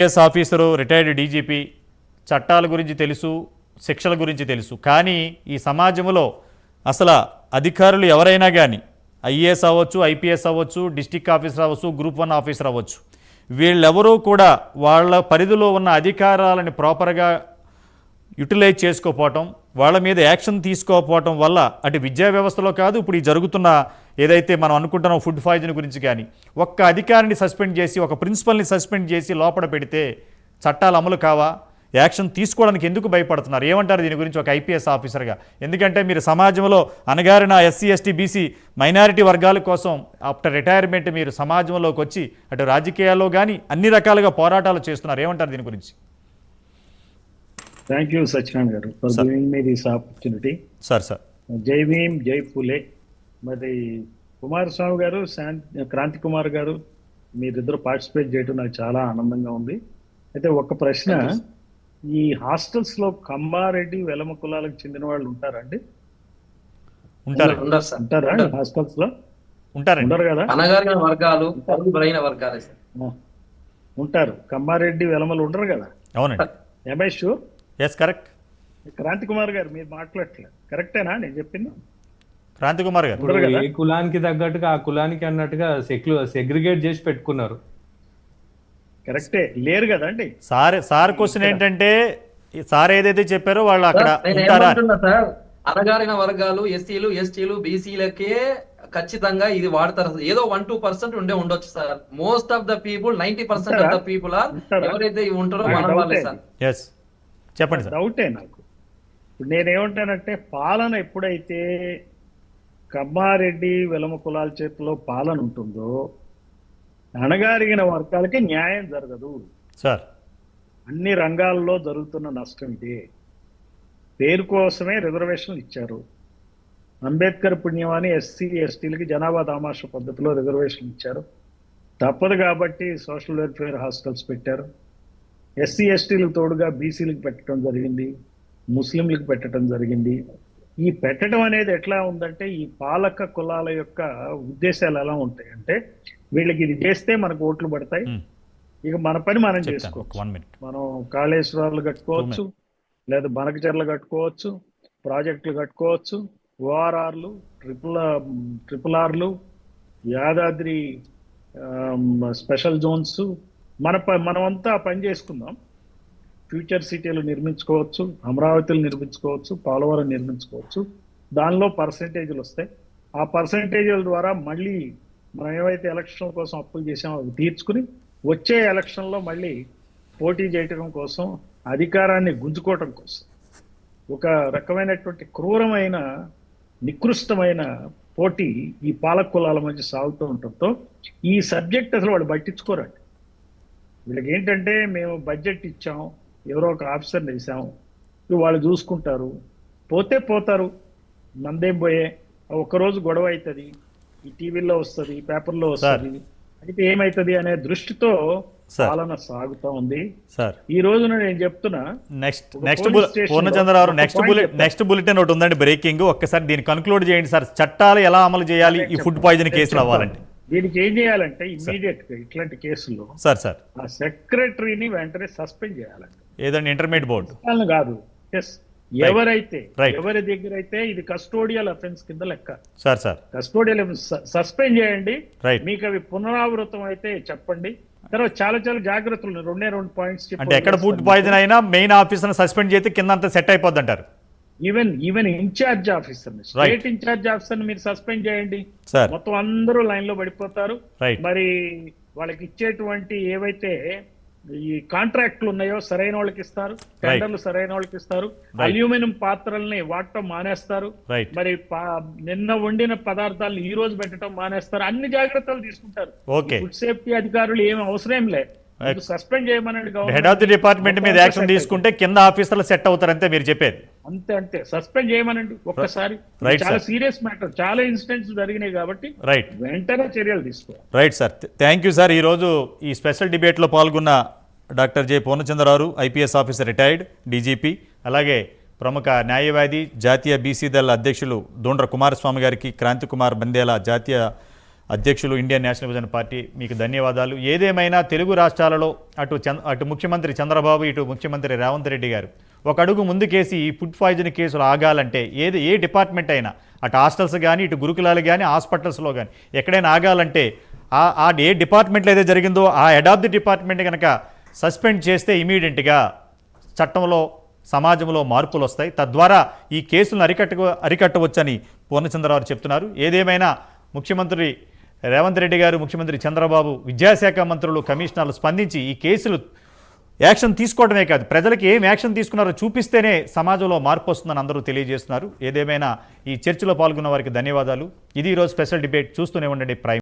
IAS officer, retired DGP, చట్టాల గురించి తెలుసు, శిక్షల గురించి తెలుసు. కానీ ఈ సమాజంలో అసలు అధికారులు ఎవరైనా కానీ ఐఏఎస్ అవ్వచ్చు, ఐపీఎస్ అవ్వచ్చు, డిస్టిక్ ఆఫీసర్ అవ్వచ్చు, గ్రూప్ 1 ఆఫీసర్ అవ్వచ్చు, వీళ్ళెవరూ కూడా వాళ్ళ పరిధిలో ఉన్న అధికారాలను ప్రాపర్గా యూటిలైజ్ చేసుకోకపోవటం, వాళ్ళ మీద యాక్షన్ తీసుకోకపోవటం వల్ల అటు విద్యా వ్యవస్థలో కాదు, ఇప్పుడు ఈ జరుగుతున్న ఏదైతే మనం అనుకుంటున్నాం ఫుడ్ పాయిజన్ గురించి కానీ, ఒక్క అధికారిని సస్పెండ్ చేసి, ఒక ప్రిన్సిపల్ని సస్పెండ్ చేసి లోపల పెడితే చట్టాలు అమలు కావా? యాక్షన్ తీసుకోవడానికి ఎందుకు భయపడుతున్నారు? ఏమంటారు దీని గురించి ఒక ఐపీఎస్ ఆఫీసర్గా? ఎందుకంటే మీరు సమాజంలో అణగారిన ఎస్సీ, ఎస్టీ, బీసీ మైనారిటీ వర్గాల కోసం ఆఫ్టర్ రిటైర్మెంట్ మీరు సమాజంలోకి వచ్చి అటు రాజకీయాల్లో కానీ అన్ని రకాలుగా పోరాటాలు చేస్తున్నారు. ఏమంటారు దీని గురించి? థ్యాంక్ యూ సత్యనారాయణ గారు for giving me this opportunity. Sir జై భీమ్, జై పూలే. మరి కుమారస్వామి గారు, క్రాంతి కుమార్ గారు, మీరిద్దరు పార్టిసిపేట్ చేయడం నాకు చాలా ఆనందంగా ఉంది. అయితే ఒక ప్రశ్న, ఈ హాస్టల్స్ లో కమ్మారెడ్డి, వెలమ కులాలకు చెందిన వాళ్ళు ఉంటారండి? ఉంటారా హాస్టల్స్ లో? ఉంటారు కదా, ఉంటారు. కమ్మారెడ్డి, వెలమలు ఉండరు కదా? అవునండి. am I sure? Yes, correct. Kranti Kumar గారు మీరు మాట్లాడట్లేదు, కరెక్టేనా నేను చెప్పింది? క్రాంతి కుమార్ గారు ఏ కులానికి తగ్గట్టుగా ఆ కులానికి అన్నట్టుగా సెగ్రిగేట్ చేసి పెట్టుకున్నారు. కరెక్టే, లేరు కదండి. సార్ క్వశ్చన్ ఏంటంటే, సార్ ఏదైతే చెప్పారో వాళ్ళు అక్కడ ఉంటారా? అణగారిన వర్గాలు, ఎస్సీలు, ఎస్టీలు, బీసీలకే ఖచ్చితంగా ఇది వాడతారు. ఏదో 1-2% ఉండొచ్చు sir. Most of the people, 90% of the people are ఎవరైతే ఉంటారో మన వాళ్ళే సార్. ఎస్, చెప్పండి సార్. డౌటే నాకు. ఇప్పుడు నేనేమంటానంటే, పాలన ఎప్పుడైతే కమ్మారెడ్డి, వెలమ కులాల చేతిలో పాలన ఉంటుందో అణగారిన వర్గాలకి న్యాయం జరగదు సార్. అన్ని రంగాల్లో జరుగుతున్న నష్టం ఇదే. పేరు కోసమే రిజర్వేషన్లు ఇచ్చారు. అంబేద్కర్ పుణ్యమాని ఎస్సీ, ఎస్టీలకి జనాభా దామాష పద్ధతిలో రిజర్వేషన్ ఇచ్చారు. తప్పదు కాబట్టి సోషల్ వెల్ఫేర్ హాస్టల్స్ పెట్టారు. ఎస్సీ, ఎస్టీలకు తోడుగా బీసీలకు పెట్టడం జరిగింది, ముస్లింలకు పెట్టడం జరిగింది. ఈ పెట్టడం అనేది ఎట్లా ఉందంటే, ఈ పాలక కులాల యొక్క ఉద్దేశాలు ఎలా ఉంటాయి అంటే, వీళ్ళకి ఇది చేస్తే మనకు ఓట్లు పడతాయి, ఇక మన పని మనం చేసుకోవచ్చు. మనం కాళేశ్వరాలు కట్టుకోవచ్చు, లేదా బనకచెర్లు కట్టుకోవచ్చు, ప్రాజెక్టులు కట్టుకోవచ్చు, ఓఆర్ఆర్లు, ట్రిపుల్ ఆర్లు, యాదాద్రి స్పెషల్ జోన్స్, మనమంతా పని చేసుకుందాం. ఫ్యూచర్ సిటీలు నిర్మించుకోవచ్చు, అమరావతిలు నిర్మించుకోవచ్చు, పోలవరం నిర్మించుకోవచ్చు. దానిలో పర్సంటేజ్లు వస్తాయి. ఆ పర్సంటేజ్ల ద్వారా మళ్ళీ మనం ఏవైతే ఎలక్షన్ కోసం అప్పులు చేసామో అవి తీర్చుకుని వచ్చే ఎలక్షన్లో మళ్ళీ పోటీ చేయటం కోసం, అధికారాన్ని గుంజుకోవటం కోసం ఒక రకమైనటువంటి క్రూరమైన, నికృష్టమైన పోటీ ఈ పాలక కులాల మధ్య సాగుతూ ఉండటంతో ఈ సబ్జెక్ట్ అసలు వాళ్ళు పట్టించుకోరండి. వీళ్ళకి ఏంటంటే, మేము బడ్జెట్ ఇచ్చాం, ఎవరో ఒక ఆఫీసర్ని వేసాం, వాళ్ళు చూసుకుంటారు, పోతే పోతారు, మందేం పోయే, ఒక్కరోజు గొడవ అవుతుంది, ఈ టీవీలో వస్తుంది, పేపర్లో వస్తుంది, అయితే ఏమైతుంది అనే దృష్టితో పాలన సాగుతూ ఉంది. ఈ రోజున నేను చెప్తున్నా, పూర్ణచంద్రరావు, నెక్స్ట్ బులెటిన్ ఒకటి ఉందండి, బ్రేకింగ్. ఒక్కసారి దీన్ని కన్క్లూడ్ చేయండి సార్. చట్టాలు ఎలా అమలు చేయాలి ఈ ఫుడ్ పాయిజన్ కేసులు అవ్వాలంటే? దీనికి ఏం చేయాలంటే, ఇమ్మీడియట్ గా ఇట్లాంటి కేసుల్లో ఆ సెక్రటరీని వెంటనే సస్పెండ్ చేయాలండి. ఏదండి, ఇంటర్మీడియట్ బోర్డు కాదు. ఎవరైతే ఎవరి దగ్గర అయితే ఇది కస్టోడియల్ అఫెన్స్ కింద లెక్క. కస్టోడియల్ సస్పెండ్ చేయండి. మీకు అవి పునరావృతం అయితే చెప్పండి. తర్వాత చాలా చాలా జాగ్రత్తలు, 2 పాయింట్స్ అంటే ఎక్కడ ఫుడ్ పాయిజన్ అయినా మెయిన్ ఆఫీసర్ సస్పెండ్ చేస్తే కింద అంతా సెట్ అయిపోద్ది అంటారు. Even incharge officer, state incharge officer మీరు సస్పెండ్ చేయండి, మొత్తం అందరూ లైన్ లో పడిపోతారు. మరి వాళ్ళకి ఇచ్చేటువంటి ఏవైతే ఈ కాంట్రాక్ట్లు ఉన్నాయో సరైన వాళ్ళకి ఇస్తారు, టెండర్లు సరైన వాళ్ళకి ఇస్తారు, అల్యూమినియం పాత్రల్ని వాడటం మానేస్తారు, మరి నిన్న వండిన పదార్థాలను ఈ రోజు పెట్టడం మానేస్తారు. అన్ని జాగ్రత్తలు తీసుకుంటారు. ఫుడ్ సేఫ్టీ అధికారులు ఏమి అవసరం లేదు, సస్పెండ్ చేయమనండి. హెడ్ ఆఫ్ ది డిపార్ట్మెంట్ మీద యాక్షన్ తీసుకుంటే కింద ఆఫీసర్లు సెట్ అవుతారు, అంతే మీరు చెప్పేది. అంతే సస్పెండ్ చేయమనండి ఒక్కసారి. చాలా సీరియస్ మ్యాటర్, చాలా ఇన్సిడెంట్స్ జరిగినాయి కాబట్టి వెంటనే చర్యలు తీసుకోవాలి. Right sir, thank you sir. ఈరోజు ఈ స్పెషల్ డిబేట్లో పాల్గొన్న doctor J Purnachandrarao, IPS officer, retired DGP, అలాగే ప్రముఖ న్యాయవాది, జాతీయ బీసీ దళ అధ్యక్షులు దోండ్ర కుమారస్వామి గారికి, క్రాంతి కుమార్ బందేలా, జాతీయ అధ్యక్షులు ఇండియన్ నేషనల్ విజన్ పార్టీ, మీకు ధన్యవాదాలు. ఏదేమైనా తెలుగు రాష్ట్రాలలో అటు ముఖ్యమంత్రి చంద్రబాబు, ఇటు ముఖ్యమంత్రి రేవంత్ రెడ్డి గారు ఒక అడుగు ముందుకేసి ఈ ఫుడ్ పాయిజన్ కేసులు ఆగాలంటే ఏ డిపార్ట్మెంట్ అయినా, అటు హాస్టల్స్ కానీ, ఇటు గురుకులాలు కానీ, హాస్పిటల్స్లో కానీ ఎక్కడైనా ఆగాలంటే ఏ డిపార్ట్మెంట్లో అయితే జరిగిందో ఆ హెడ్ ఆఫ్ ది డిపార్ట్మెంట్ కనుక సస్పెండ్ చేస్తే ఇమీడియట్గా చట్టంలో, సమాజంలో మార్పులు వస్తాయి. తద్వారా ఈ కేసులను అరికట్టవచ్చని పూర్ణచంద్రరావు చెప్తున్నారు. ఏదేమైనా ముఖ్యమంత్రి రేవంత్ రెడ్డి గారు, ముఖ్యమంత్రి చంద్రబాబు, విద్యాశాఖ మంత్రులు, కమిషనర్లు స్పందించి ఈ కేసులు యాక్షన్ తీసుకోవడమే కాదు, ప్రజలకు ఏం యాక్షన్ తీసుకున్నారో చూపిస్తేనే సమాజంలో మార్పు వస్తుందని అందరూ తెలియజేస్తున్నారు. ఏదేమైనా ఈ చర్చలో పాల్గొన్న వారికి ధన్యవాదాలు. ఇది ఈరోజు స్పెషల్ డిబేట్. చూస్తూనే ఉండండి ప్రైమ్.